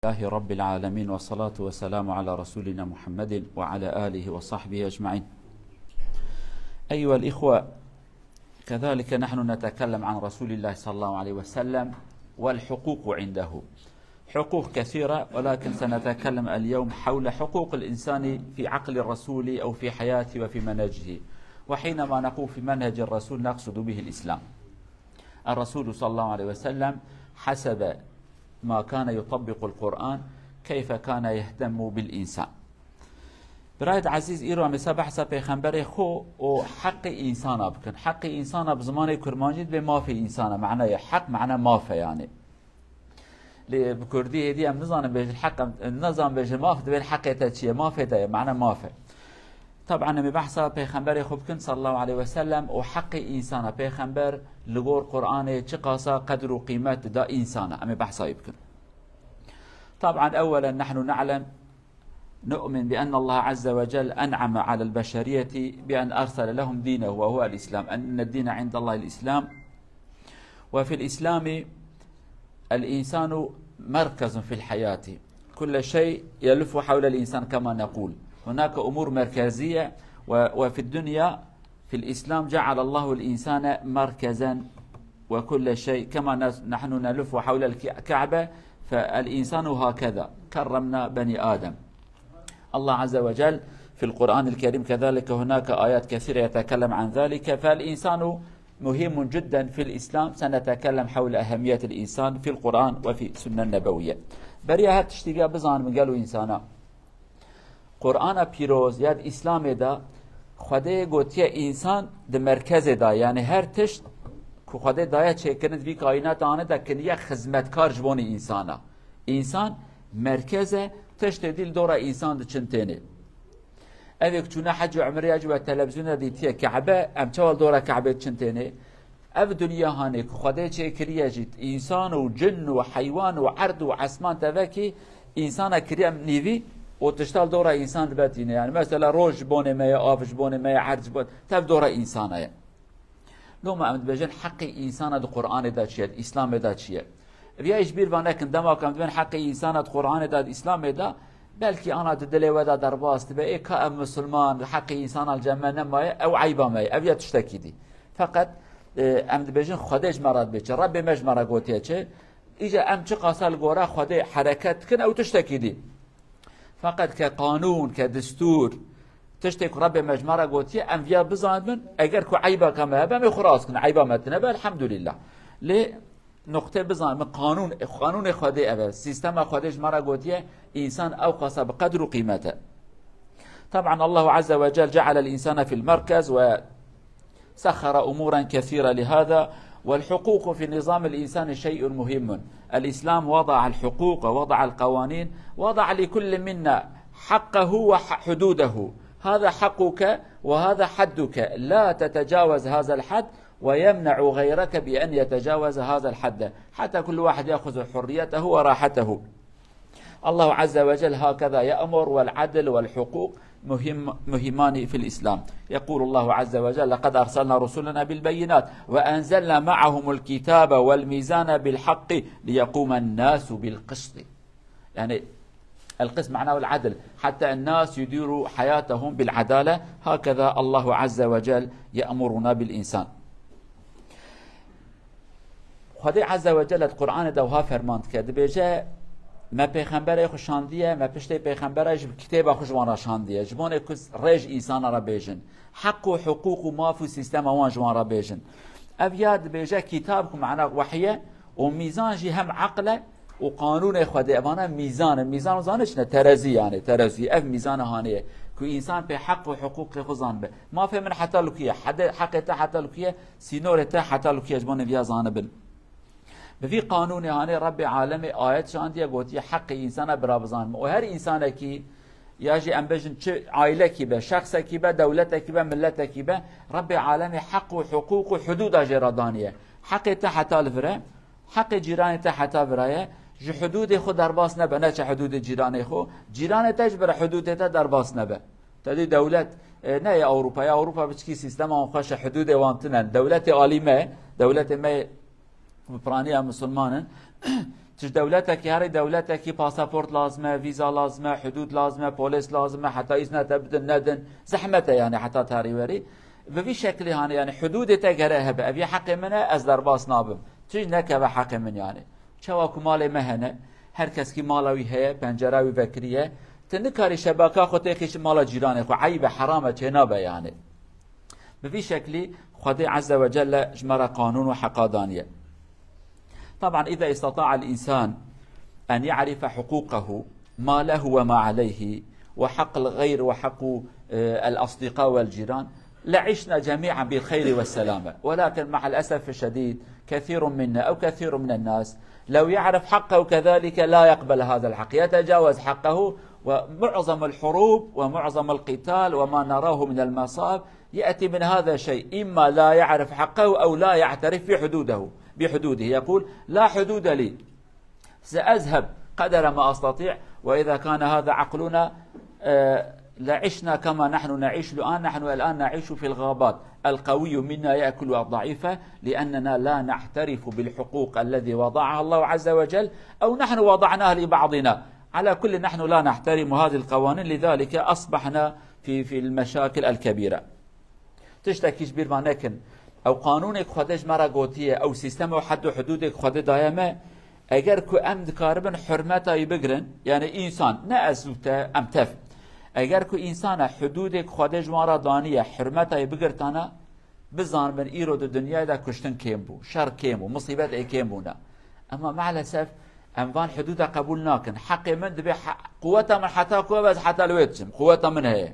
الله رب العالمين والصلاة والسلام على رسولنا محمد وعلى آله وصحبه أجمعين. أيها الإخوة، كذلك نحن نتكلم عن رسول الله صلى الله عليه وسلم والحقوق عنده. حقوق كثيرة، ولكن سنتكلم اليوم حول حقوق الإنسان في عقل الرسول أو في حياته وفي منهجه. وحينما نقول في منهج الرسول نقصد به الإسلام. الرسول صلى الله عليه وسلم حسب ما كان يطبق القرآن كيف كان يهتم بالإنسان. برایت عزیز ایران مثل بحث پیغمبر خو و حق انسان بکن. حق انسان بزمان کرمانجید به مافی انسان معنی حق معنی مافی یعنی لی بکردی هدی هم نظام به حق نظام به ماف ده حق تا چیه مافی ده معنی مافی. طبعا می بحث پیغمبر خو بکن صلی الله علیه و سلم و حق انسان پیغمبر لگور قرآن چه قاسا قدر و قیمت دا انسان امی بحثای بکن. طبعا اولا نحن نعلم نؤمن بأن الله عز وجل أنعم على البشرية بأن أرسل لهم دينه وهو الإسلام، أن الدين عند الله الإسلام. وفي الإسلام الإنسان مركز في الحياة، كل شيء يلف حول الإنسان كما نقول، هناك أمور مركزية. وفي الدنيا في الإسلام جعل الله الإنسان مركزا، وكل شيء كما نحن نلف حول الكعبة فالإنسان هكذا كرمنا بني آدم. الله عز وجل في القرآن الكريم كذلك هناك آيات كثيرة يتكلم عن ذلك. فالإنسان مهم جدا في الإسلام. سنتكلم حول أهمية الإنسان في القرآن وفي السنة النبوية. بريها تشتغى بزان من قالوا إنسانا قرآن بيروز ياد إسلام دا خده قوتي إنسان ده مركز دا، يعني هر تشت که خده دایا چه کند وی کائنات آنه دا کنیه خدمتکار جوانی إنسانا. إنسان مركزه تشت دل دورا إنسان چنتينه. أذيك چونه حج عمري أجوا التلفزيون ديتيه كعبة أم تول دورا كعبة چنتينه. أف دنيا هانيك خدای چه كريه جيت إنسان وجن وحيوان وعرض وعسمان تفكي إنسان كريه نيفي وتشتغل دورا إنسان باتينه. يعني مثلا روج بونه ما آفش بونه ما عرض بون تف دورا إنسانه. لو ما أمد بجن حق إنسان القرآن دا چيه إسلام دا چيه. ویایش بیر و نکن دما کم دون حق انسانت قرآن داد اسلام دا بلکی آنها دلی ودا درباست به ای که مسلمان حق انسان الجمع نمایه او عیبا مایه او یا تشتکی دی. فقط امد بجن خودش مراد بچه رب مج مرا گوتیه چه ایجا ام چه قاسل گوره خوده حرکت کن او تشتکی دی. فقط که قانون که دستور تشتك رب مجمرة قوتية ام فيها بزاند من اگر كو عيبا كما هبا مي خلاص كن عيبا متنبا الحمد لله لي نقطه بزن من قانون خودی اول سیستم خودش مرا گوتیه انسان او قصه بقدر قيمته. طبعا الله عز وجل جعل الانسان في المركز وسخر امورا كثيره لهذا. والحقوق في نظام الانسان شيء مهم. الاسلام وضع الحقوق ووضع القوانين، وضع لكل منا حقه وحدوده. هذا حقك وهذا حدك، لا تتجاوز هذا الحد ويمنع غيرك بأن يتجاوز هذا الحد، حتى كل واحد يأخذ حريته وراحته. الله عز وجل هكذا يأمر، والعدل والحقوق مهمان في الإسلام. يقول الله عز وجل: لقد أرسلنا رسلنا بالبينات وأنزلنا معهم الكتاب والميزان بالحق ليقوم الناس بالقسط. يعني القسط معناه العدل، حتى الناس يديروا حياتهم بالعدالة. هكذا الله عز وجل يأمرنا بالإنسان. خدای عز وجل القرآن دوها فرماند کرد بجه ما پیغمبر خوشاندیه ما پشت پیغمبرش کتاب خوشوان شاندیه جبان کس رج انسان را بیجن حق و حقوق و مافو سیستم وان جوان را بیجن. ابیاد بجه کتاب که معنا وحیه و میزان جی هم عقله و قانون خدای وانا میزان زانش نه ترازی، يعني ترازی اف میزان هانیه که انسان به حق و حقوق خودان به ما فهم من حتی لکیه حق تا حتی لکیه سینور تا حتی لکیه جبان بیا زانبن. بفي قانون يعني رب عالم آيات شاندية قوتي حق إنسان برابزان. وهر إنسان كي يجي أن بجن عائلة كيبه شخص كيبه دولة كيبه ملة كيبه رب عالم حق وحقوق وحدود جرادانية. حق تحت الفرا حق جيران تحت الفراية جو حدود خود درباس نبه، نه حدود جيران خو جيران تجبر حدود تا درباس نبه. تدي دولة نه أوروبا بتشكي سيستم آنخوش حدود وانتنن دولة عالمة دولة ما برانية مسلمان تش دولتك هر دولتك باسبورت لازمه، فيزا لازمه، حدود لازمه، بوليس لازمه، حتى إذن تبدن ندن زحمته يعني حتى تاريوري بفي شكل هاني يعني حدود تجرها بأبي حق منه از درباس نابم تيج نكبه حق من يعني شواكو مال مهنه هر کس کی مالوی هه پنجراوی وکریه تنکاری شبکه خود خیش مال جیرانه خو عیب حرامه جنابه يعني بفي شكل خدي عز وجل جمر قانون وحقادانية. طبعا إذا استطاع الإنسان أن يعرف حقوقه ما له وما عليه وحق الغير وحق الأصدقاء والجيران لعشنا جميعا بالخير والسلامة، ولكن مع الأسف الشديد كثير منا أو كثير من الناس لو يعرف حقه كذلك لا يقبل هذا الحق، يتجاوز حقه. ومعظم الحروب ومعظم القتال وما نراه من المصائب يأتي من هذا الشيء، إما لا يعرف حقه أو لا يعترف بحدوده يقول لا حدود لي، سأذهب قدر ما أستطيع. وإذا كان هذا عقلنا لعشنا كما نحن نعيش الآن. نحن الآن نعيش في الغابات، القوي منا يأكل الضعيف لأننا لا نعترف بالحقوق الذي وضعها الله عز وجل أو نحن وضعناها لبعضنا. على كل نحن لا نحترم هذه القوانين، لذلك أصبحنا في المشاكل الكبيرة. تشتكيش بير ما نكن أو قانونك خدش مرا قوتية أو سيستم أو حد حدودك خد دائما اگر كو امد كاربن حرمتا يبقرن يعني إنسان نأزوته امتف اگر كو إنسان حدودك خدش مرا دانية حرمتا يبقرتانا بزان من إيرو دو دنيا دا كشتن كيم بو شر كيم بو مصيبات اي كيم بونا. أما مع الأسف أنفان حدودها قبول ناكن حقي من دبي قوتها من حتى كوبز حتى الويتشم قوتها من هي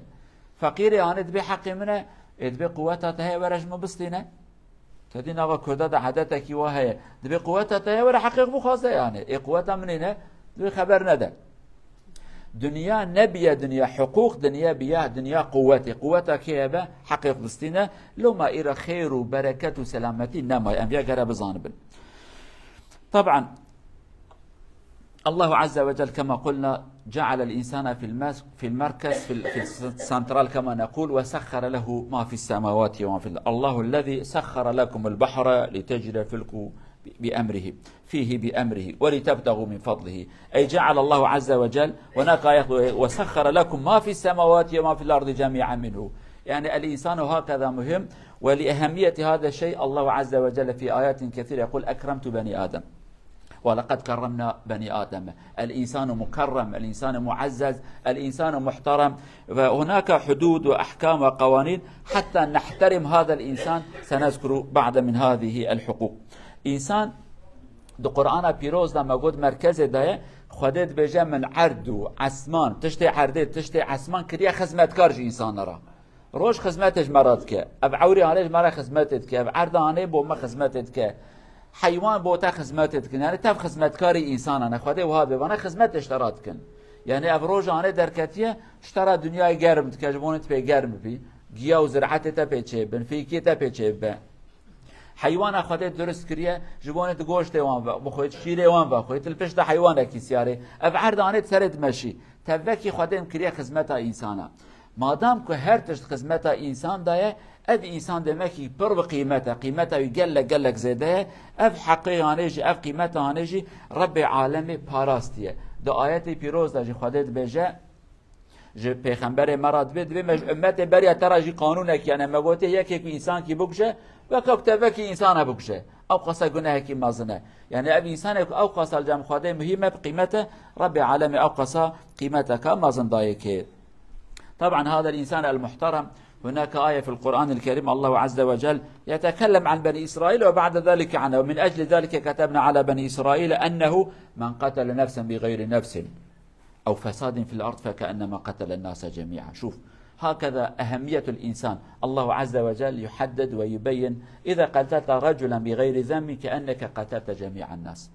فقيري يعني دبي حقي منها دبي قوتها تهي ورج مبسطينه تدين أغا كرداد عادتك وهي دبي قوتها تهي ورا حقيق بخاصة يعني إيه قوتها من هنا دبي خبر ندى دنيا نبيا دنيا حقوق دنيا بيا دنيا قوتها كيبا حقيق بسطينه لو ما إيرا خير وبركة وسلامتي نما أنبياء قرب زانبن. طبعا الله عز وجل كما قلنا جعل الإنسان في المركز في السنترال كما نقول، وسخر له ما في السماوات وما في الأرض. الله الذي سخر لكم البحر لتجري الفلك بأمره فيه بأمره ولتبتغوا من فضله، أي جعل الله عز وجل هناك آية وسخر لكم ما في السماوات وما في الأرض جميعا منه. يعني الإنسان هكذا مهم، ولأهمية هذا الشيء الله عز وجل في آيات كثيرة يقول أكرمت بني آدم ولقد كرمنا بني آدم. الإنسان مكرم، الإنسان معزز، الإنسان محترم. فهناك حدود وأحكام وقوانين حتى نحترم هذا الإنسان. سنذكر بعد من هذه الحقوق. إنسان دو قرآن بيروز لما قد مركز ده خدت بجا من عرض و عسمان تشتي عردت تشتي عسمان كريا خدمت كارج إنسان را روش خدمتش مراد که اب عوری آنش مرا خدمتت که اب عرض آنه بو ما خدمتت که حيوان بوتا خدمتت کن يعني تف خدمتكاري انسان انا خواده وها بوانا خدمت اشترات کن يعني افروج آنه دركتيه اشترى دنيا گرم تكجبونت بي گرم بي گيا و زرعت تا بيچه بن فيكي تا بيچه بن حيوان خواده درست كريه جبونت گوشت وان بخويت شيره وان بخويت البشت حيوان کی سياره اف عرض آنه سرد مشي تفكي خواده كريه خدمتا انسانا مادام که هر تشت خدمتا انسان دایه اف انسان دمکی پر قیمتا یگلک زده اف حقیقانیجی اف قیمتانیجی رب عالم پاراستیه. دو آیت پیروز داشت خودت بجه جو پیغمبر مراد بید به امت بریا تراجی قانونه که یعنی مگوته یکی انسان کی بکشه و کتبه کی انسان بکشه او قصه گناه کی مازنه يعني اب انسان او قصه الجام خواده مهمه بقيمته رب عالم او قصه قيمته كما زندايك. طبعا هذا الإنسان المحترم هناك آية في القرآن الكريم الله عز وجل يتكلم عن بني إسرائيل وبعد ذلك عنه ومن أجل ذلك كتبنا على بني إسرائيل أنه من قتل نفسا بغير نفس أو فساد في الأرض فكأنما قتل الناس جميعا. شوف هكذا أهمية الإنسان. الله عز وجل يحدد ويبين إذا قتلت رجلا بغير ذنب كأنك قتلت جميع الناس،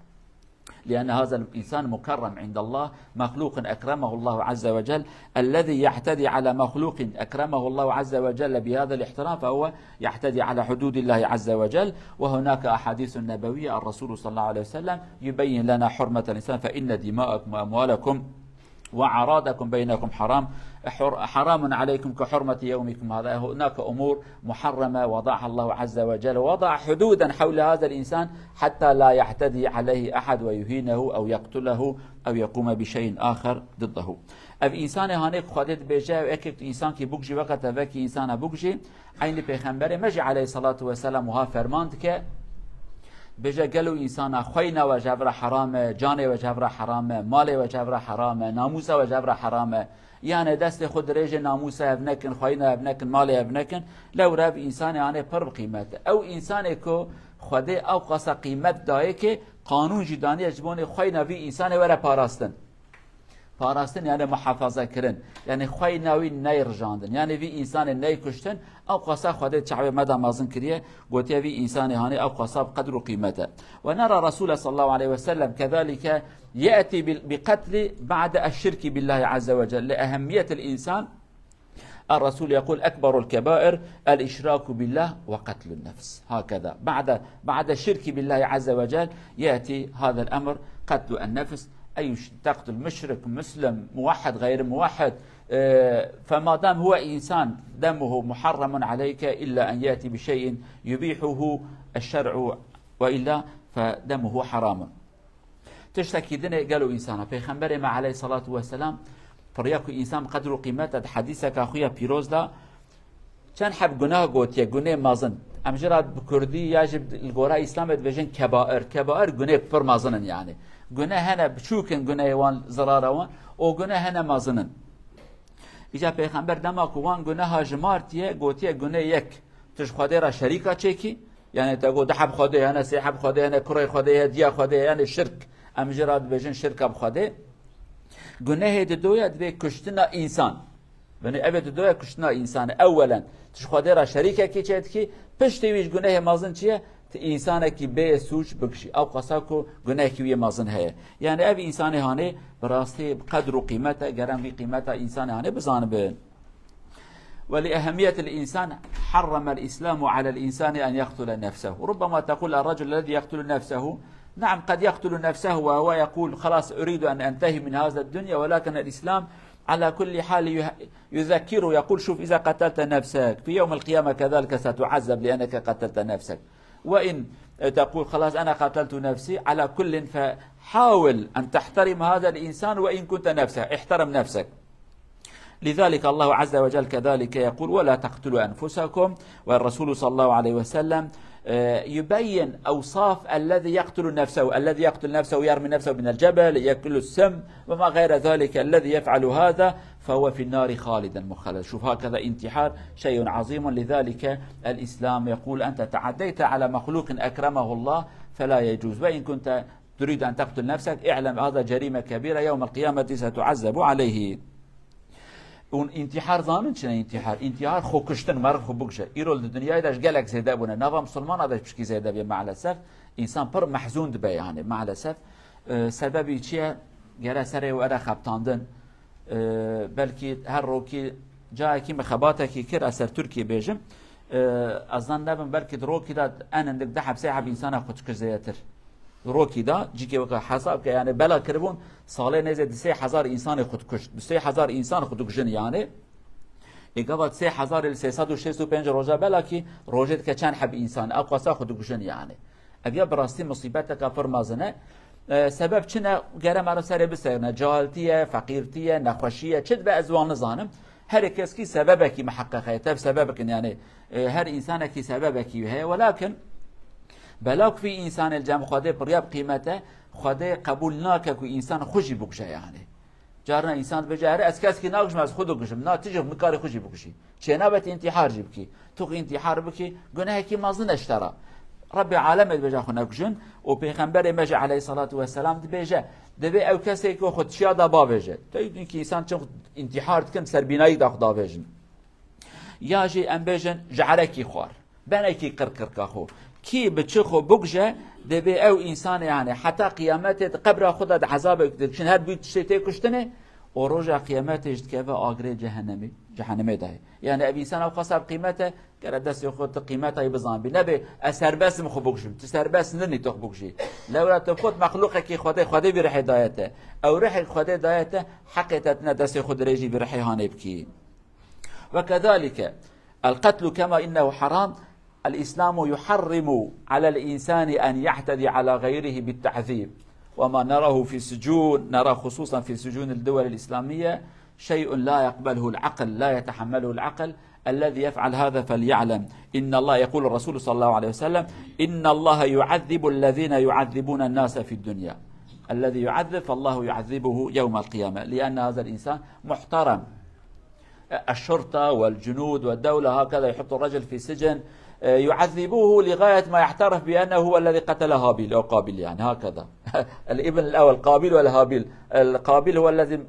لأن هذا الإنسان مكرم عند الله، مخلوق أكرمه الله عز وجل. الذي يعتدي على مخلوق أكرمه الله عز وجل بهذا الاحترام فهو يعتدي على حدود الله عز وجل. وهناك أحاديث نبوية الرسول صلى الله عليه وسلم يبين لنا حرمة الإنسان فإن دماءكم وأموالكم وعرادكم بينكم حرام عليكم كحرمة يومكم هذا. هناك أمور محرمة وضعها الله عز وجل، ووضع حدودا حول هذا الإنسان حتى لا يعتدي عليه أحد ويهينه أو يقتله أو يقوم بشيء آخر ضده. اف انسان هانيك خودت بيجا اكيد انسان كي بوجي وقت وكي انسان بوجي عين پیغمبر مجي عليه الصلاه والسلام وها فرماند که بيجا قالوا انسان خوينا وجبر حرام، جان وجبر حرام، مال وجبر حرام، ناموس وجبر حرام. يعني دست خود ريج ناموس ابنكن، خوينا ابنكن، مال ابنكن. لو راب انسان يعني پر قيمته او انسان کو خود او قصه قيمت دايه که قانون جداني جبون خوينا في انسان ورا پاراستن. پاراستن یعنی محافظه کردن، یعنی خوی نوی نیرجاندن، یعنی وی انسان نی کشتن او قصا خود چعب مدى مازن کریه گوتی وی انسان هانی او قصا بقدر و قیمته. ونرى رسول صلى الله عليه وسلم كذلك يأتي بقتل بعد الشرك بالله عز وجل. لأهمية الإنسان الرسول يقول أكبر الكبائر الإشراك بالله وقتل النفس. هكذا بعد الشرك بالله عز وجل يأتي هذا الأمر، قتل النفس، أي تقتل مشرك مسلم موحد غير موحد. فما دام هو إنسان دمه محرم عليك إلا أن يأتي بشيء يبيحه الشرع وإلا فدمه حرام. تشتكي دني قالوا إنسانا پیغمبر ما عليه الصلاة والسلام فرياكو إنسان قدر قيمته حديثك أخويا بيروز دا چند حب گناه گوتيه گناه مازن امجراد بكردي يجب الغوراء إسلام بجن كبائر گناه پر مازنن. يعني گناه هنا بشوكن گناه وان زراره وان او گناه هنا مازنن. ایجا پیغمبر دماکو وان گناه جمارتیه گوتیه گناه یک تش خواده را شریکا چکی، یعنی تا گو دحب خواده هنا سیحب خواده هنا کره خواده دیا خواده، یعنی شرک امجراد بجن شرک بخواده. گناه دویا دوی کشتنا انسان، یعنی اوه دویا کشتنا انسان. اولا تش خواده را شریکا کی چید کی پشتی ویش گناه مازن چیه انسان کی به سوچ بکشی او قصا کو گناه کی مازن ہے. یعنی او انسان هانه براستی قدر و قیمته گرم وی قیمته انسان هانه بزانه. ولأهمية الإنسان حرم الإسلام على الإنسان أن يقتل نفسه. ربما تقول الرجل الذي يقتل نفسه نعم قد يقتل نفسه وهو يقول خلاص أريد أن أنتهي من هذا الدنيا، ولكن الإسلام على كل حال يذكره يقول شوف إذا قتلت نفسك في يوم القيامة كذلك ستعذب لأنك قتلت نفسك. وإن تقول خلاص أنا قتلت نفسي على كل فحاول أن تحترم هذا الإنسان وإن كنت نفسه، احترم نفسك. لذلك الله عز وجل كذلك يقول ولا تقتلوا أنفسكم. والرسول صلى الله عليه وسلم يبين أوصاف الذي يقتل نفسه، الذي يقتل نفسه يرمي نفسه من الجبل يأكل السم وما غير ذلك، الذي يفعل هذا فهو في النار خالدا مخلدا. شوف هكذا انتحار شيء عظيم. لذلك الإسلام يقول أنت تعديت على مخلوق أكرمه الله فلا يجوز، وإن كنت تريد أن تقتل نفسك اعلم هذا جريمة كبيرة يوم القيامة ستعذب عليه. اون انتحار زانن چنه انتحار خو کشتن مرد خو بکشه ایرول دنیای داش گلک زیده بونه نوا مسلمان داش بشکی زیده بی. مع الاسف انسان پر محزون دبه. يعني مع الاسف سببی چیه گره سره و اره خبتاندن بلکی هر رو که جایی که مخباته که کر اثر ترکیه بیجم ازان نبم بلکی رو که داد انندک ده حبسه حب انسان خود کش زیتر روکی دا جی که وقت حساب که یعنی بلا کربون ساله نزد 3000 انسان خود کشت، 3000 انسان خود کشن. یعنی اگه 3365 روزه بلا کی روزت که چند حب انسان او قصا خود کشن. یعنی اگه براستی مصیبت که فرمازنه سبب چنه گره مرا سر بسرنه جهالتیه، فقیرتیه، نخوشیه، چد به ازوان نزانم هر کس کی سببه کی محققه تب سببه کن. یعنی هر انسان کی سببه کی هي، ولكن بلاک فی انسان الجمع خواده پریاب قیمته خواده قبول ناکه که انسان خوشی بکشه. یعنی جارنا انسان بجاره از کس که ناکشم از خودو کشم نا تیجه مکاری خوشی بکشی چه نبت انتحار جی بکی تو انتحار بکی گناه کی مازن اشترا رب عالم بجا خو نکشن و پیغمبر مجه علیه الصلاة والسلام بجه دبی او کسی که خود شیا دا با بجه تو اینکه انسان چون انتحار کم سربینایی دا خدا بجن یا جی ام بجن جعلکی خوار بنکی قرقر خو کی بچه خو بگجه دبی او انسان. يعني حتی قیامت قبر خودت عذاب کشن هر بیت شیطه کشتنه وروجا قيامته كيف آخر جهنمي ده يعني أبي إنسان أو قصب قيمته كرد دست يخوض قيمته يبزان بنبي أسر بس مخبوكشم تسر بس نني تخبوكشي لو لا تخوض مخلوقك كي خدي برح هدايته أو رح خدي هدايته حقيقة دست يخوض ريجي برح هانبكي. وكذلك القتل كما إنه حرام الإسلام يحرم على الإنسان أن يعتدي على غيره بالتعذيب، وما نراه في السجون نرى خصوصا في سجون الدول الإسلامية شيء لا يقبله العقل لا يتحمله العقل. الذي يفعل هذا فليعلم إن الله يقول الرسول صلى الله عليه وسلم إن الله يعذب الذين يعذبون الناس في الدنيا، الذي يعذب فالله يعذبه يوم القيامة لأن هذا الإنسان محترم. الشرطة والجنود والدولة هكذا يحط الرجل في سجن يعذبوه لغاية ما يعترف بأنه هو الذي قتل هابيل أو قابيل يعني هكذا الابن الأول قابيل ولا هابيل؟ القابيل هو الذي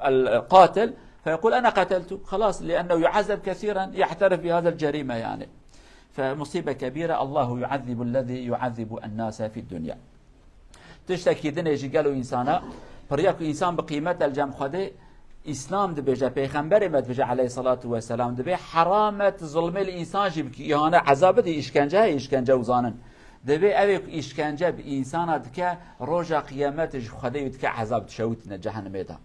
القاتل فيقول أنا قتلته خلاص لأنه يعذب كثيرا يعترف بهذا الجريمة يعني. فمصيبة كبيرة. الله يعذب الذي يعذب الناس في الدنيا. تشتكي دنيا يجي قالوا إنسانا فرياكو إنسان بقيمة الجمع خده إسلام دبيجا پیغمبر مد بيجا عليه الصلاة والسلام دبي حرامة ظلم الإنسان جيب يعني عذابه إشكنجة وزانن دبي أبي إشكنجة بإنسان دكا روجا قيامته خده يدكا عذاب تشوتنا جهنم ده.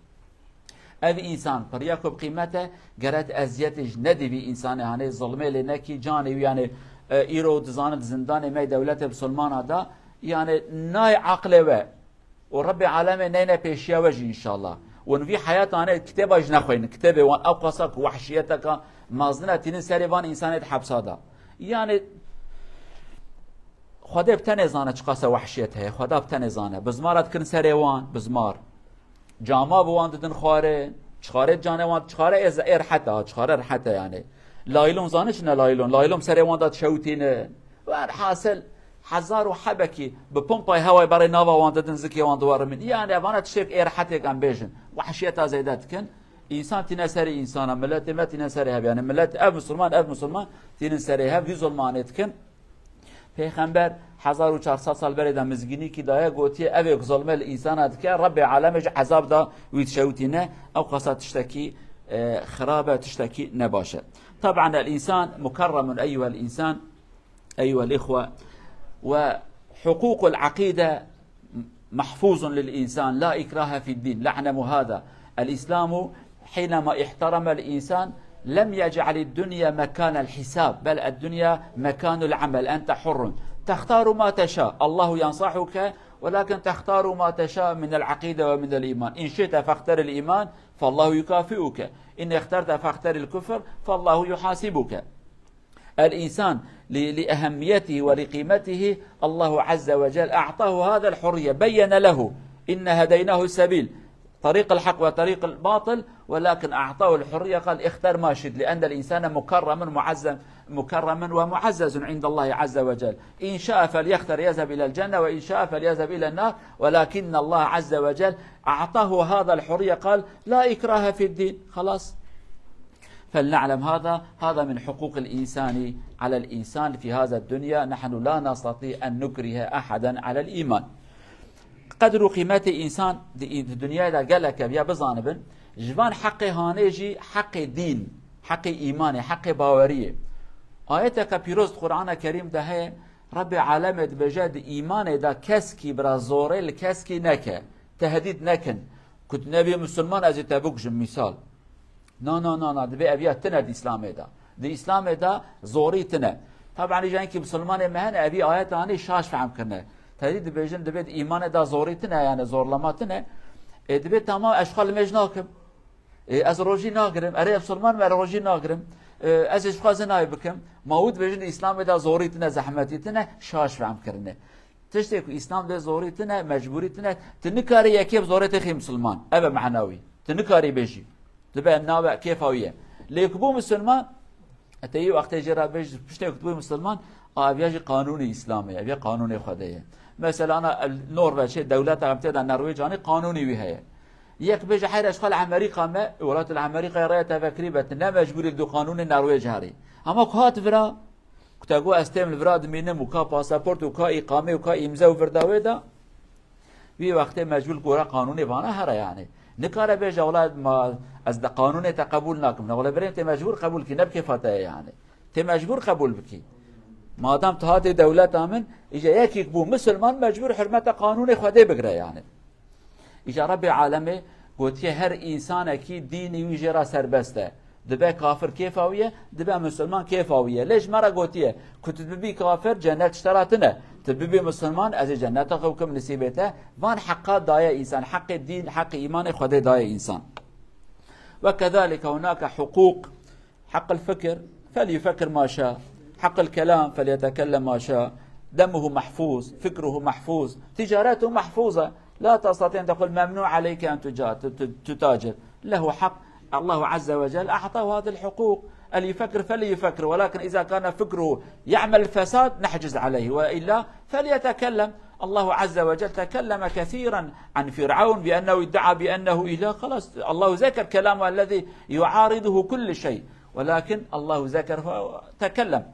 أبي إنسان فرياكو بقيمته قرأت أزيتش ندبي إنسان يعني ظلمه لنكي جاني يعني إيرو دزانت زندان ماي دولته بسلمان هذا يعني ناي عقله ورب العالمين نينا بيشيا وجه إن شاء الله ونفي حياتنا كتابة جنخوين كتابة وان أبقصك وحشيتك مازنة تنين سريبان إنسان حبس هذا يعني خدا بتنزانه چقاسه وحشيته خدا بتنزانه بزمارت كن سريوان بزمار جاما بوان ددن خواره چخاره جانوان چخاره از ارحته چخاره ارحته يعني لايلون زانش نه لايلون سريوان داد شوتينه وان حاصل حزار وحبكي ببومباي هواي بري نافا وان ددن زكي وان دوار من يعني ابانا تشيك ارحته كان بيجن وحشيتها زيدات كن انسان تنسري انسان ملت ما تنسريها يعني ملت اب مسلمان تنسريها في ظلمانت كن پیغمبر 1400 سال بريدا مزگینی کی دایه گوتی اوی ظلم الانسان که رب عالمش عذاب دا ويتشوتينه او قصه تشتكي خرابه تشتكي نباشه. طبعا الانسان مكرم ايها الانسان ايها الاخوه وحقوق العقيده محفوظ للانسان لا اكراه في الدين. نعلم هذا الاسلام حينما احترم الانسان لم يجعل الدنيا مكان الحساب بل الدنيا مكان العمل. أنت حر تختار ما تشاء الله ينصحك ولكن تختار ما تشاء من العقيدة ومن الإيمان. إن شئت فاختر الإيمان فالله يكافئك إن اخترت فاختر الكفر فالله يحاسبك. الإنسان لأهميته ولقيمته الله عز وجل أعطاه هذا الحرية بين له إن هديناه السبيل طريق الحق وطريق الباطل ولكن أعطاه الحرية قال اختر ما شئت لأن الإنسان مكرم ومعزز عند الله عز وجل. إن شاء فليختر يذهب إلى الجنة وإن شاء فليذهب إلى النار ولكن الله عز وجل أعطاه هذا الحرية قال لا إكراه في الدين خلاص. فلنعلم هذا من حقوق الإنسان على الإنسان في هذا الدنيا. نحن لا نستطيع أن نكره أحدا على الإيمان. قدر قيمة إنسان الدنيا دا قالك بيا بزانبن جوان حق هانيجي حق دين حق إيمان حق باورية. آياتك بيروز القرآن الكريم ده هي رب عالمه بجد إيمان دا كسكي برازوري الكسكي نكا تهديد نكن كنت نبي مسلمان أزي تبوكش مثال نا دبي أبيا تنا دي إسلام دا زوري تنا طبعا يجانكي مسلمان مهن أبي آيات هاني شاش فهم كرنا تهديد بيجن دبيت إيمان دا زوريتنا يعني زورلماتنا دبيت تمام أشغال مجناكم از روجي ناقرم أري مسلمان ما روجي ناقرم از أشغال نايبكم موجود بيجن إسلام دا زوريتنا زحمتيتنا شاش فهم كرنا تشتكي إسلام دا زوريتنا مجبوريتنا تنكاري يكيب زوريت خي مسلمان أبا معنوي تنكاري بيجي تبقى النابع كيف هوية ليكبو مسلمان أتيجي وقت جرا بيجي بشتكي كتبو مسلمان أبيجي قانوني إسلامي أبي قانوني خديه مثلا أنا النرويج دولتها امتدى النرويج أنا قانوني وهي يك بيجي حير أشغال أمريكا ما الولايات الأمريكية رأيتها فكريبة لا مجبور دو قانون النرويج هاري أما كات فرا كتاجو استعمل الفراد مينم وكا باسبورت وكا إقامة وكا إمزا وفرداوي دا في وقت مجبور كورا قانوني بانا هرا يعني نکاره بیش اولاد ما از قانون تقبل نکم ولی بریم تی مجبور قبول کی نبکی فتاه یعنی تی مجبور قبول بکی مادام تهات دولت آمن اجا یکی بو مسلمان مجبور حرمت قانون خدا بگره یعنی اجا رب عالمه گوتیه هر انسان کی دینی ویژه را سربسته دبه کافر کیف آویه دبه مسلمان کیف آویه لیش مرا گوتیه کت ببی کافر جنت اشتراتنه تببی مسلمان از جنت خوکم نصیبته وان حقات دایه انسان حق دین حق ایمان خدا دایه انسان وكذلك هناك حقوق حق الفكر فليفكر ما شاء حق الكلام فليتكلم ما شاء دمه محفوظ فكره محفوظ تجارته محفوظة لا تستطيع أن تقول ممنوع عليك أن تتاجر له حق الله عز وجل أعطاه هذه الحقوق اللي يفكر فليفكر ولكن إذا كان فكره يعمل الفساد نحجز عليه وإلا فليتكلم الله عز وجل تكلم كثيرا عن فرعون بأنه ادعى بأنه إله خلاص الله ذكر كلامه الذي يعارضه كل شيء ولكن الله ذكر تكلم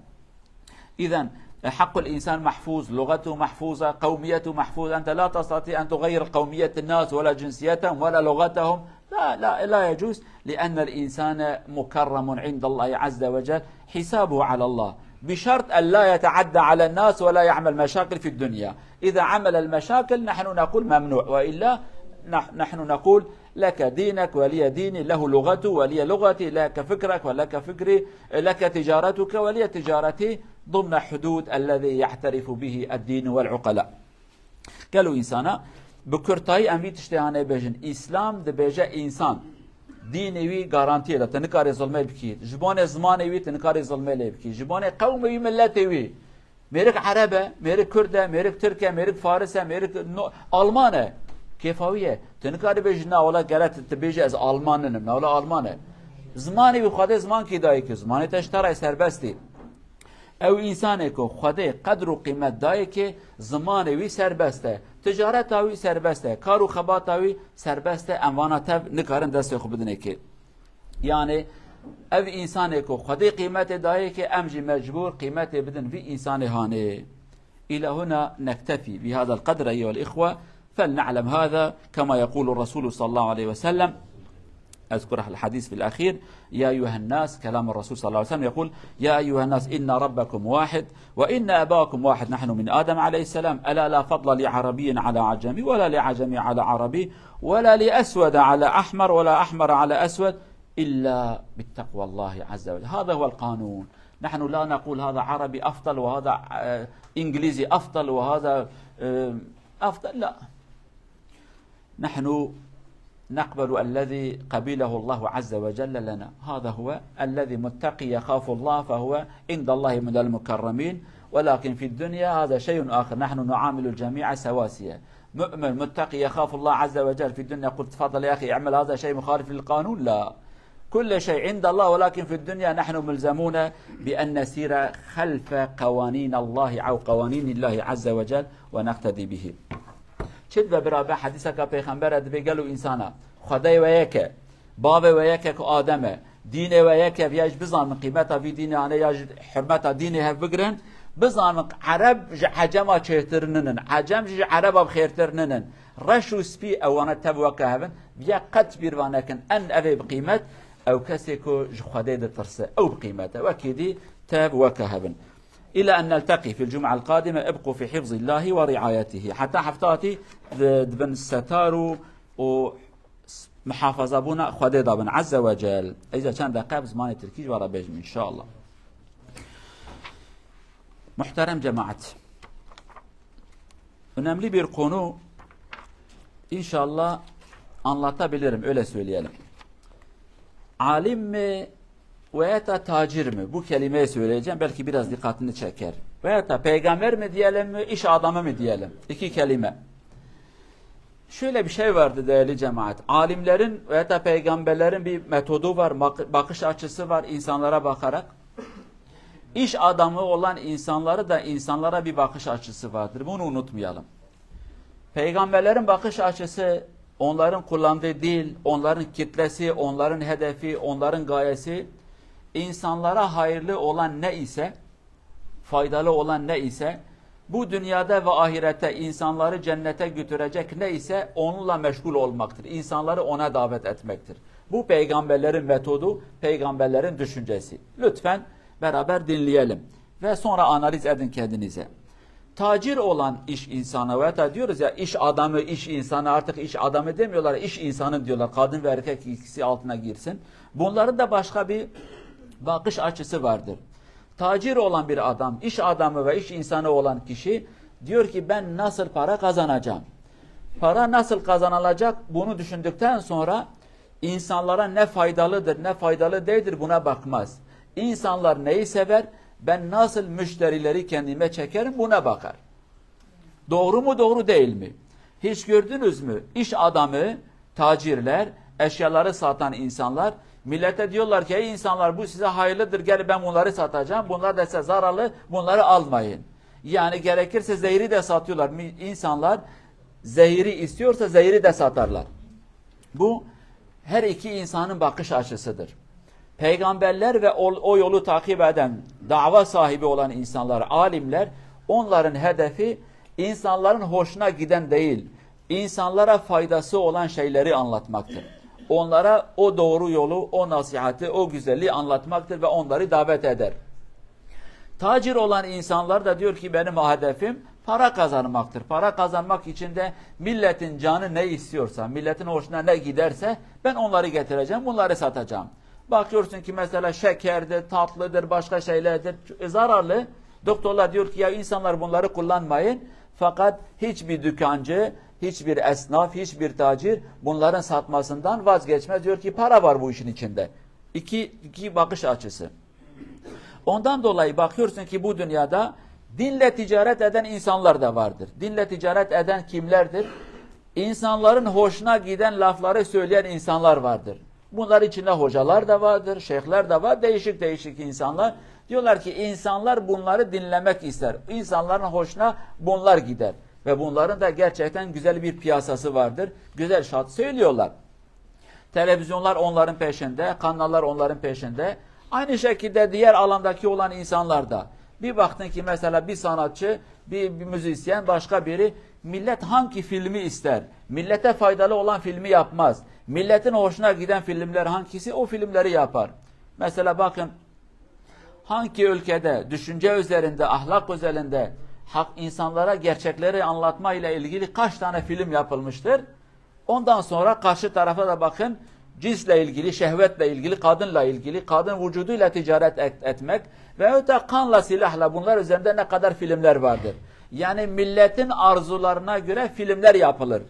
إذن حق الإنسان محفوظ لغته محفوظة قوميته محفوظة أنت لا تستطيع أن تغير قومية الناس ولا جنسيتهم ولا لغتهم لا يجوز لأن الإنسان مكرم عند الله عز وجل حسابه على الله بشرط أن لا يتعدى على الناس ولا يعمل مشاكل في الدنيا إذا عمل المشاكل نحن نقول ممنوع وإلا نحن نقول لك دينك ولي ديني له لغته ولي لغتي لك فكرك ولك فكري لك تجارتك ولي تجارتي ضمن حدود الذي يعترف به الدين والعقلاء قالوا إنسانا بكرتاي أمي تشتهانه بيجن إسلام ده بيجا إنسان ديني غارانتي ده تنكاري ظلمي بكي جبان زماني تنكاري ظلمي بكي جبان قومي ملتي ميرك عربة ميرك كردة ميرك تركيا ميرك فارسة ميرك ألمانة كيفاوية تنكاري بيجنا ولا قالت تبيجي از ألمانن ولا ألمانة زماني بخاطر زمان كي دايك زماني تشتري سربستي او انسانی که خدا قدر و قیمت داره که زمان وی سربسته تجارت وی سربسته کار و خبات وی سربسته امانت نکارن دست خود بدونه که یعنی او انسانی که خدا قیمت داره که امجی مجبور قیمت بدن وی انسان هانه. الى هنا نكتفي بهذا القدر ايها الاخوه فلنعلم هذا كما يقول الرسول صلى الله عليه وسلم. أذكر الحديث في الأخير يا أيها الناس كلام الرسول صلى الله عليه وسلم يقول يا أيها الناس إن ربكم واحد وإن أباكم واحد نحن من آدم عليه السلام ألا لا فضل لعربي على عجمي ولا لعجمي على عربي ولا لأسود على أحمر ولا أحمر على أسود إلا بالتقوى الله عز وجل. هذا هو القانون. نحن لا نقول هذا عربي أفضل وهذا إنجليزي أفضل وهذا أفضل لا نحن نقبل الذي قبله الله عز وجل لنا. هذا هو الذي متقي يخاف الله فهو عند الله من المكرمين ولكن في الدنيا هذا شيء آخر. نحن نعامل الجميع سواسية. مؤمن متقي يخاف الله عز وجل في الدنيا قلت تفضل يا أخي اعمل هذا شيء مخالف للقانون لا كل شيء عند الله ولكن في الدنيا نحن ملزمون بأن نسير خلف قوانين الله أو قوانين الله عز وجل ونقتدي به. چید و برابر حدیث که پیغمبر ادبیگل و انسانا خدای و یکه باب و یکه که آدمه دین و یکه بیاش بزن قیمتا وی دین آنه یا حرمتا دینی هف بگرن بزن عرب عجم چهترنن عجم عرب بخیرترنن رش و سپی اوانه تبوکه هبن بیا قط بیروانه کن ان اوی بقیمت او کسی که خدای در ترسه او بقیمته وکیدی تبوکه هبن. إلى أن نلتقي في الجمعة القادمة. ابقوا في حفظ الله ورعايته حتى حفتاتي دبن ستارو ومحافظة بنا خدي دابن عز وجل. إذا كان دقائق زمان تركيز ورا بيجم إن شاء الله. محترم جماعة önemli bir konu inşallah anlatabilirim öyle söyleyelim. Alim mi veya da tacir mi? Bu kelimeyi söyleyeceğim. Belki biraz dikkatini çeker. Veya da peygamber mi diyelim mi? İş adamı mı diyelim? İki kelime. Şöyle bir şey vardı değerli cemaat. Alimlerin veya da peygamberlerin bir metodu var. Bakış açısı var insanlara bakarak. İş adamı olan insanları da insanlara bir bakış açısı vardır. Bunu unutmayalım. Peygamberlerin bakış açısı onların kullandığı dil, onların kitlesi, onların hedefi, onların gayesi insanlara hayırlı olan ne ise, faydalı olan ne ise Bu dünyada ve ahirette insanları cennete götürecek neyse onunla meşgul olmaktır. İnsanları ona davet etmektir. Bu peygamberlerin metodu, peygamberlerin düşüncesi. Lütfen beraber dinleyelim ve sonra analiz edin kendinize. Tacir olan iş insanı ve da diyoruz ya iş adamı, iş insanı, artık iş adamı demiyorlar, iş insanı diyorlar. Kadın ve erkek ikisi altına girsin. Bunların da başka bir bakış açısı vardır. Tacir olan bir adam, iş adamı ve iş insanı olan kişi diyor ki ben nasıl para kazanacağım? Para nasıl kazanılacak? Bunu düşündükten sonra insanlara ne faydalıdır, ne faydalı değildir buna bakmaz. İnsanlar neyi sever? Ben nasıl müşterileri kendime çekerim buna bakar. Doğru mu, doğru değil mi? Hiç gördünüz mü? İş adamı, tacirler, eşyaları satan insanlar millete diyorlar ki ey insanlar bu size hayırlıdır, gel ben bunları satacağım. Bunlar da size zararlı, bunları almayın. Yani gerekirse zehri de satıyorlar. İnsanlar zehri istiyorsa zehri de satarlar. Bu her iki insanın bakış açısıdır. Peygamberler ve o yolu takip eden, dava sahibi olan insanlar, alimler, onların hedefi insanların hoşuna giden değil, insanlara faydası olan şeyleri anlatmaktır. Onlara o doğru yolu, o nasihati, o güzelliği anlatmaktır ve onları davet eder. Tacir olan insanlar da diyor ki benim hedefim para kazanmaktır. Para kazanmak için de milletin canı ne istiyorsa, milletin hoşuna ne giderse ben onları getireceğim, bunları satacağım. Bakıyorsun ki mesela şekerdir, tatlıdır, başka şeylerdir, zararlı. Doktorlar diyor ki ya insanlar bunları kullanmayın. Fakat hiçbir dükkancı, hiçbir esnaf, hiçbir tacir bunların satmasından vazgeçmez. Diyor ki para var bu işin içinde. İki bakış açısı. Ondan dolayı bakıyorsun ki bu dünyada dinle ticaret eden insanlar da vardır. Dinle ticaret eden kimlerdir? İnsanların hoşuna giden lafları söyleyen insanlar vardır. Bunlar içinde hocalar da vardır, şeyhler de var, değişik değişik insanlar. Diyorlar ki insanlar bunları dinlemek ister. İnsanların hoşuna bunlar gider. Ve bunların da gerçekten güzel bir piyasası vardır. Güzel şart söylüyorlar. Televizyonlar onların peşinde, kanallar onların peşinde. Aynı şekilde diğer alandaki olan insanlar da. Bir baktın ki mesela bir sanatçı, bir müzisyen, başka biri, millet hangi filmi ister? Millete faydalı olan filmi yapmaz. Milletin hoşuna giden filmler hangisi? O filmleri yapar. Mesela bakın, hangi ülkede düşünce üzerinde, ahlak üzerinde insanlara gerçekleri anlatma ile ilgili kaç tane film yapılmıştır? Ondan sonra karşı tarafa da bakın, cinsle ilgili, şehvetle ilgili, kadınla ilgili, kadın vücuduyla ticaret etmek veyahut da kanla, silahla bunlar üzerinde ne kadar filmler vardır. Yani milletin arzularına göre filmler yapılır.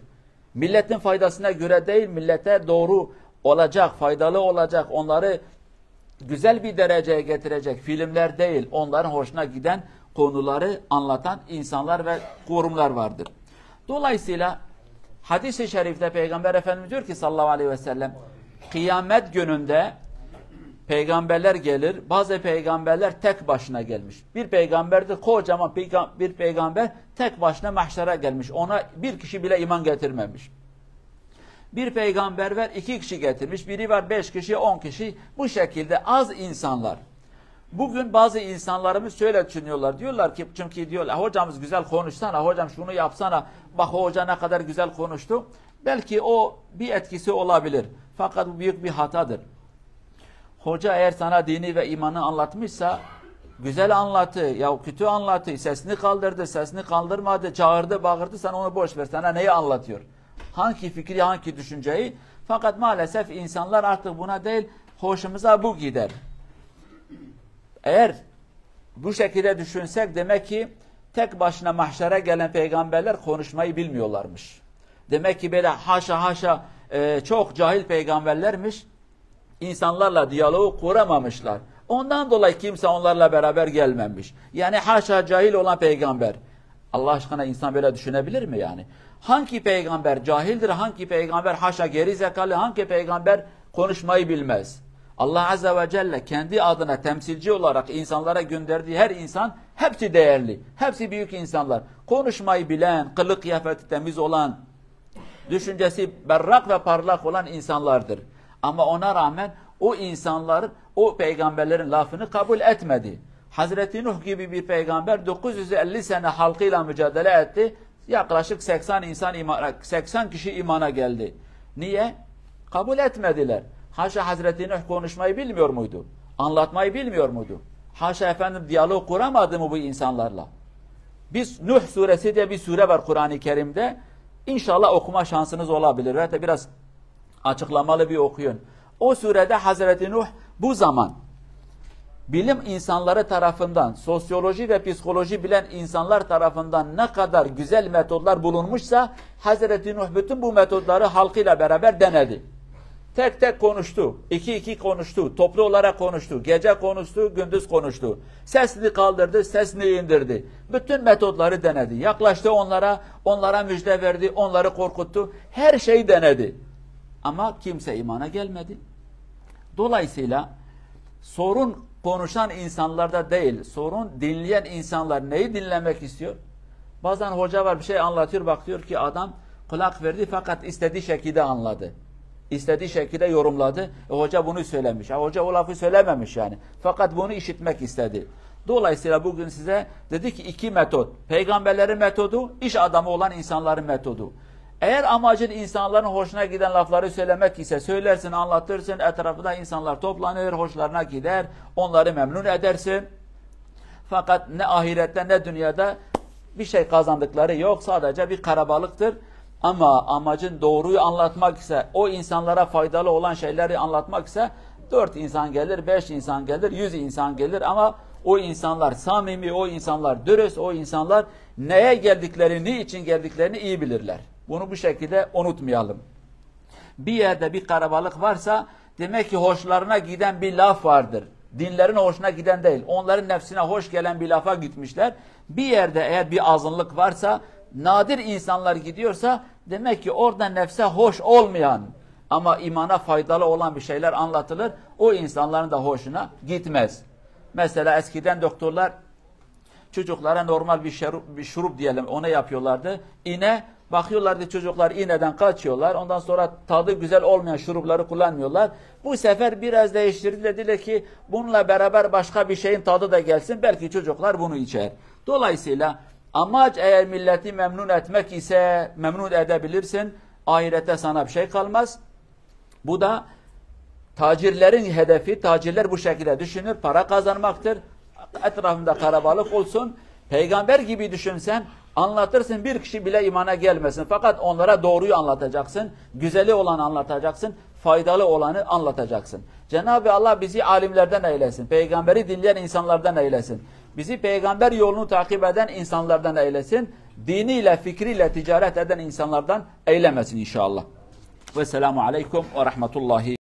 Milletin faydasına göre değil, millete doğru olacak, faydalı olacak, onları güzel bir dereceye getirecek filmler değil, onların hoşuna giden konuları anlatan insanlar ve kurumlar vardır. Dolayısıyla hadis-i şerifte Peygamber Efendimiz diyor ki sallallahu aleyhi ve sellem, kıyamet gününde peygamberler gelir, bazı peygamberler tek başına gelmiş. Bir peygamberdir, kocaman bir peygamber tek başına mahşere gelmiş. Ona bir kişi bile iman getirmemiş. Bir peygamber var, 2 kişi getirmiş. Biri var 5 kişi, 10 kişi. Bu şekilde az insanlar. Bugün bazı insanlarımız şöyle düşünüyorlar. Diyorlar ki, çünkü diyorlar hocamız güzel konuşsana, hocam şunu yapsana. Bak hoca ne kadar güzel konuştu. Belki o bir etkisi olabilir. Fakat bu büyük bir hatadır. Hoca eğer sana dini ve imanı anlatmışsa, güzel anlattı, ya kötü anlattı, sesini kaldırdı, sesini kaldırmadı, çağırdı, bağırdı, sen onu boş ver. Sana neyi anlatıyor? Hangi fikri, hangi düşünceyi? Fakat maalesef insanlar artık buna değil, hoşumuza bu gider. Eğer bu şekilde düşünsek demek ki tek başına mahşere gelen peygamberler konuşmayı bilmiyorlarmış. Demek ki böyle haşa çok cahil peygamberlermiş. İnsanlarla diyaloğu kuramamışlar. Ondan dolayı kimse onlarla beraber gelmemiş. Yani haşa cahil olan peygamber. Allah aşkına insan böyle düşünebilir mi yani? Hangi peygamber cahildir, hangi peygamber haşa gerizekalı, hangi peygamber konuşmayı bilmez? Allah Azze ve Celle kendi adına temsilci olarak insanlara gönderdiği her insan hepsi değerli. Hepsi büyük insanlar. Konuşmayı bilen, kılık kıyafeti temiz olan, düşüncesi berrak ve parlak olan insanlardır. Ama ona rağmen o insanlar o peygamberlerin lafını kabul etmedi. Hazreti Nuh gibi bir peygamber 950 sene halkıyla mücadele etti. Yaklaşık 80 kişi imana geldi. Niye? Kabul etmediler. Haşa Hazreti Nuh konuşmayı bilmiyor muydu? Anlatmayı bilmiyor muydu? Haşa efendim diyalog kuramadı mı bu insanlarla? Biz Nuh suresi diye bir sure var Kur'an-ı Kerim'de. İnşallah okuma şansınız olabilir. Hatta biraz açıklamalı bir okuyun. O surede Hazreti Nuh bu zaman bilim insanları tarafından, sosyoloji ve psikoloji bilen insanlar tarafından ne kadar güzel metodlar bulunmuşsa Hazreti Nuh bütün bu metodları halkıyla beraber denedi. Tek tek konuştu, iki konuştu, toplu olarak konuştu, gece konuştu, gündüz konuştu. Sesini kaldırdı, sesini indirdi. Bütün metodları denedi. Yaklaştı onlara müjde verdi, onları korkuttu. Her şeyi denedi. Ama kimse imana gelmedi. Dolayısıyla sorun konuşan insanlarda değil, sorun dinleyen insanlar neyi dinlemek istiyor? Bazen hoca var bir şey anlatıyor, bakıyor ki adam kulak verdi fakat istediği şekilde anladı. İstediği şekilde yorumladı. Hoca bunu söylemiş. Hoca o lafı söylememiş yani. Fakat bunu işitmek istedi. Dolayısıyla bugün size dedi ki iki metot. Peygamberlerin metodu, iş adamı olan insanların metodu. Eğer amacın insanların hoşuna giden lafları söylemek ise söylersin, anlatırsın, etrafında insanlar toplanır, hoşlarına gider, onları memnun edersin. Fakat ne ahirette ne dünyada bir şey kazandıkları yok, sadece bir karabalıktır. Ama amacın doğruyu anlatmak ise, o insanlara faydalı olan şeyleri anlatmak ise 4 insan gelir, 5 insan gelir, 100 insan gelir ama o insanlar samimi, o insanlar dürüst, o insanlar neye geldiklerini, niçin geldiklerini iyi bilirler. Bunu bu şekilde unutmayalım. Bir yerde bir karabalık varsa demek ki hoşlarına giden bir laf vardır. Dinlerin hoşuna giden değil. Onların nefsine hoş gelen bir lafa gitmişler. Bir yerde eğer bir azınlık varsa, nadir insanlar gidiyorsa demek ki orada nefse hoş olmayan ama imana faydalı olan bir şeyler anlatılır. O insanların da hoşuna gitmez. Mesela eskiden doktorlar çocuklara normal bir şurup diyelim ona yapıyorlardı. İğne bakıyorlardı çocuklar iğneden kaçıyorlar. Ondan sonra tadı güzel olmayan şurupları kullanmıyorlar. Bu sefer biraz değiştirdi dediler ki bununla beraber başka bir şeyin tadı da gelsin. Belki çocuklar bunu içer. Dolayısıyla amaç eğer milleti memnun etmek ise memnun edebilirsin. Ahirette sana bir şey kalmaz. Bu da tacirlerin hedefi. Tacirler bu şekilde düşünür. Para kazanmaktır. Etrafında karabalık olsun. Peygamber gibi düşünsen anlatırsın bir kişi bile imana gelmesin. Fakat onlara doğruyu anlatacaksın. Güzeli olanı anlatacaksın. Faydalı olanı anlatacaksın. Cenab-ı Allah bizi alimlerden eylesin. Peygamberi dinleyen insanlardan eylesin. Bizi peygamber yolunu takip eden insanlardan eylesin. Diniyle, fikriyle ticaret eden insanlardan eylemesin inşallah. Vesselamu aleyküm ve rahmetullahi.